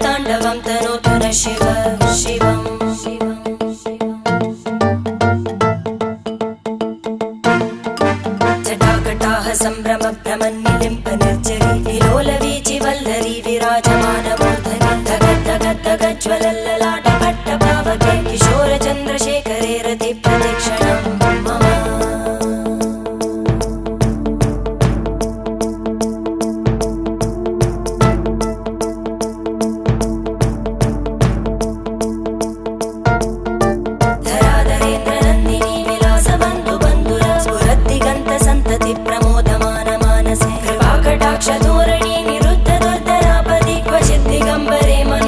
ताण्डवं तनोतु न शिव शिवम् जटाकटाः सम्भ्रम भ्रमन्निलिम्प निर्जरी विलोलवीचि वल्लरी विराजमानमूर्धनि धगज्ज्वलल्ललाटपट्टपावके किशोरचन्द्रशेखरे रतिप्रतिक्षणं मम प्रमोदमान मानसे कृपाकटाक्षधोरणी निरुद्ध दुर्धरापदि क्वचित् दिगम्बरे मन